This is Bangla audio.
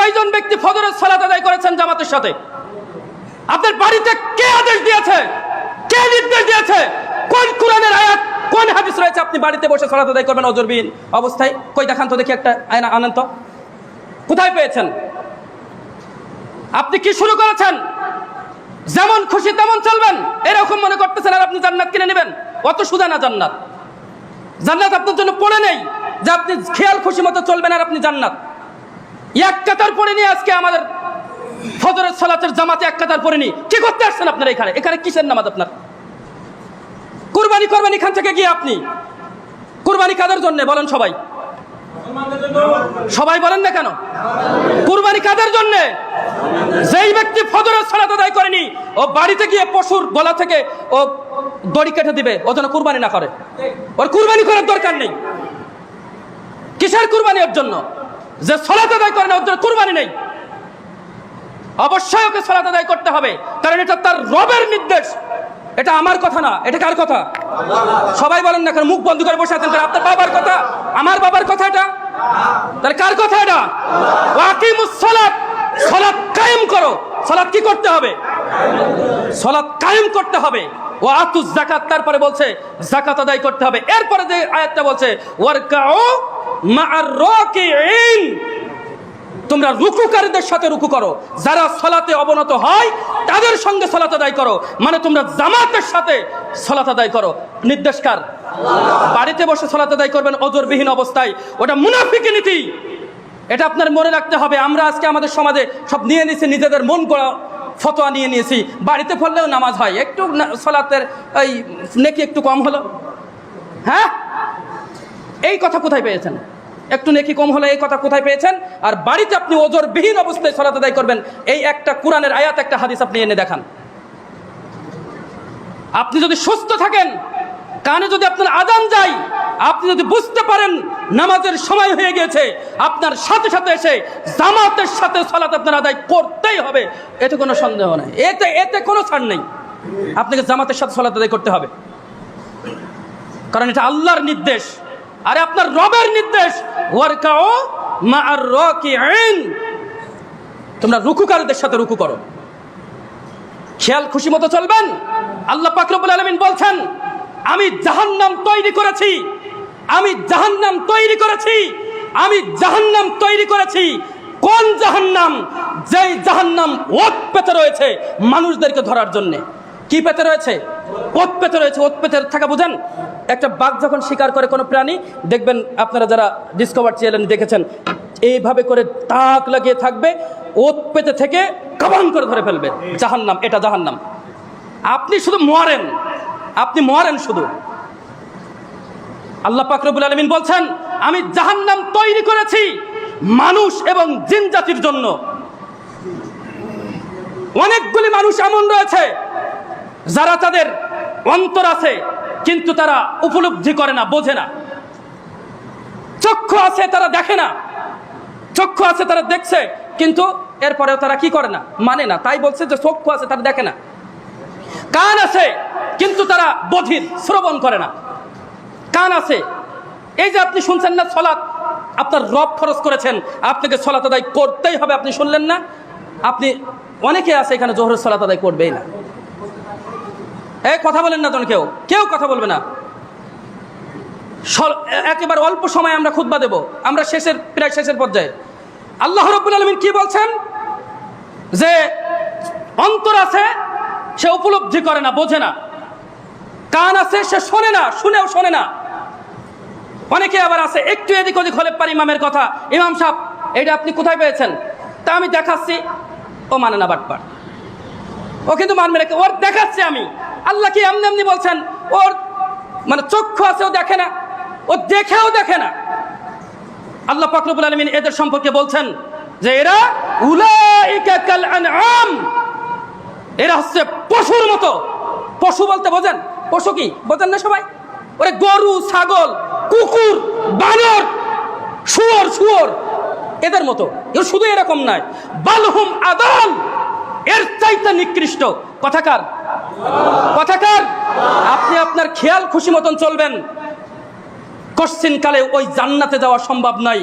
কয়জন ব্যক্তি ফজরের সালাত আদায় করেছেন জামাতের সাথে? আপনার বাড়িতে কে আদেশ দিয়েছে, কে নির্দেশ দিয়েছে, কোন কোরআনের আয়াত, কোন হাদিস রয়েছে আপনি বাড়িতে বসে সালাত আদায় করবেন অজরবিহীন অবস্থায়? কই দেখান তো দেখি, একটা আয়না আনেন তো, কোথায় পেয়েছেন? আপনি কি শুরু করেছেন? যেমন খুশি তেমন চলবেন এরকম মনে করতেছেন, আর আপনি জান্নাত কিনে নেবেন। অত সুদা না জান্নাত। জান্নাত আপনার জন্য পড়ে নেই যে আপনি খেয়াল খুশি মতো চলবেন আর আপনি জান্নাত। এক কাতার পড়ে নিয়ে আজকে আমাদের ফজরের সালাতের জামাতে এক কাতার পড়ে নি। কি করতে আসছেন আপনারা এখানে? এখানে কিসের নামাজ আপনার? কুরবানি করবেন এখান থেকে গিয়ে আপনি। কুরবানি কাদের জন্য বলেন? সবাই সবাই বলেন না কেন? কুরবানি কাদের জন্য? যেই ব্যক্তি ফজরের সালাত আদায় করেনি ও বাড়িতে গিয়ে পশুর গলা থেকে ও দড়ি কেটে দিবে, ও যেন কুরবানি না করে। ওর কুরবানি করার দরকার নেই। কিসের কুরবানি ওর জন্য? যে সালাত আদায় করে না ওর জন্য কুরবানি নেই। অবশ্যই ওকে সালাত আদায় করতে হবে, কারণ এটা তার রবের নির্দেশ। এটা আমার কথা না, এটা কার কথা? সবাই বলেন না কেন? মুখ বন্ধ করে বসে আছেন। আপনার বাবার কথা, আমার বাবার কথা এটা? তাহলে কার কথা এটা? ওয়াকিমুস সালাত, সালাত কায়েম করো। সালাত কি করতে হবে? সালাত কায়েম করতে হবে। ওয়া আতুজ যাকাত, তারপরে বলছে যাকাত আদায় করতে হবে। এরপরে যে আয়াতটা বলছে ওয়ারকাউ মা'আর রাকিঈন, তোমরা রুকুকারীদের সাথে রুকু করো। যারা সালাতে অবনত হয় তাদের সঙ্গে সালাত আদায় করো, মানে তোমরা জামাতের সাথে সালাত আদায় করো। নির্দেশ কার? বাড়িতে বসে সালাত আদায় করবেন ওজরবিহীন অবস্থায়, ওটা মুনাফিকি নীতি। এটা আপনার মনে রাখতে হবে। আমরা আজকে আমাদের সমাজে সব নিয়ে নিয়েছি, নিজেদের মন গড়া ফতোয়া নিয়ে নিয়েছি। বাড়িতে পড়লেও নামাজ হয়, একটু সালাতের এই নেকি একটু কম হলো। হ্যাঁ, এই কথা কোথায় পেয়েছেন? একটু নেকি কম হলে এই কথা কোথায় পেয়েছেন? আর বাড়িতে আপনি ওজরবিহীন অবস্থায় সালাত আদায় করবেন, এই একটা কোরআনের আয়াত, একটা হাদিস আপনি এনে দেখান। আপনি যদি সুস্থ থাকেন, কানে যদি আপনার আজান যায়, আপনি যদি বুঝতে পারেন নামাজের সময় হয়ে গেছে, আপনার সাথে সাথে এসে জামাতের সাথে সালাত আপনার আদায় করতেই হবে, এতে কোনো সন্দেহ নেই। এতে কোনো ছাড় নেই। আপনাকে জামাতের সাথে সালাত আদায় করতে হবে, কারণ এটা আল্লাহর নির্দেশ। আরে আপনার রবের নির্দেশ, ওয়ারকাউ মা'আর রাকিঈন, তোমরা রুকুকারীদের সাথে রুকু করো। খেয়াল খুশি মতো চলবেন। আল্লাহ পাক রব্বুল আলামিন বলছেন, আমি জাহান্নাম তৈরি করেছি, আমি জাহান্নাম তৈরি করেছি, আমি জাহান্নাম তৈরি করেছি। কোন জাহান্নাম? যেই জাহান্নাম ওত পেতে রয়েছে মানুষদেরকে ধরার জন্য। কি পেতে রয়েছে? ওত পেতে রয়েছে। ওত পেতে থাকা বুঝেন? একটা বাঘ যখন শিকার করে কোনো প্রাণী, দেখবেন আপনারা যারা ডিসকভার চ্যানেল দেখেছেন, এইভাবে করে তাক লাগিয়ে থাকবে, ওত পেতে থেকে কাবান করে ধরে ফেলবে। জাহান্নাম, এটা জাহান্নাম। আপনি শুধু মরেন, আপনি মরেন শুধু। আল্লাহ পাক রব্বুল আলামিন বলছেন, আমি জাহান্নাম তৈরি করেছি মানুষ এবং জিন জাতির জন্য। অনেকগুলি মানুষ এমন রয়েছে যারা তাদের অন্তর আছে কিন্তু তারা উপলব্ধি করে না, বোঝে না। চক্ষু আছে তারা দেখে না, চক্ষু আছে তারা দেখছে, কিন্তু এরপরেও তারা কি করে না? মানে না। তাই বলছে যে চক্ষু আছে তারা দেখে না। কান আছে কিন্তু তারা বধির, শ্রবণ করে না। কান আছে, এই যে আপনি শুনছেন না সালাত, আপনার রব ফরজ করেছেন, আপনাকে সালাত আদায় করতেই হবে। আপনি শুনলেন না? আপনি অনেকে আছে এখানে জোহরের সালাত আদায় করবেই না। এই কথা বলেন না, কেউ কেউ কথা বলবে না। একেবারে অল্প সময় আমরা খুতবা দেব, আমরা প্রায় শেষের পর্যায়ে। আল্লাহ রাব্বুল আলামিন কি বলছেন? যে অন্তর আছে, সে উপলব্ধি করে না, বোঝে না। কান আছে, সে শোনে না, শুনেও শোনে না। অনেকে আবার আছে একটু এদিক ওদিক হলে পার ইমামের কথা, ইমাম সাহেব এটা আপনি কোথায় পেয়েছেন? তা আমি দেখাচ্ছি, ও মানে না, বাটপার। ও কিন্তু মানবে না, ওর দেখাচ্ছি আমি। আল্লাহ কি এমনি এমনি বলছেন? ওর মানে চক্ষু আছে, ও দেখে না, ও দেখেও দেখে না। আল্লাহ পাক রব্বুল আলামিন এদের সম্পর্কে বলছেন যে এরা উলাইকা কাল আনআম, এরা হচ্ছে পশুর মতো। পশু বলতে বোঝেন? পশু কি বোঝেন না সবাই? ওরে গরু, ছাগল, কুকুর, বানর, শুয়োর এদের মতো। এর শুধু এরকম নয়, বালহুম আদাল, এর চাইতে নিকৃষ্ট। কথাকার? আপনি আপনার খেয়াল খুশি মতন চলবেন, কশ্চিন কালে ওই জান্নাতে যাওয়া সম্ভব নয়।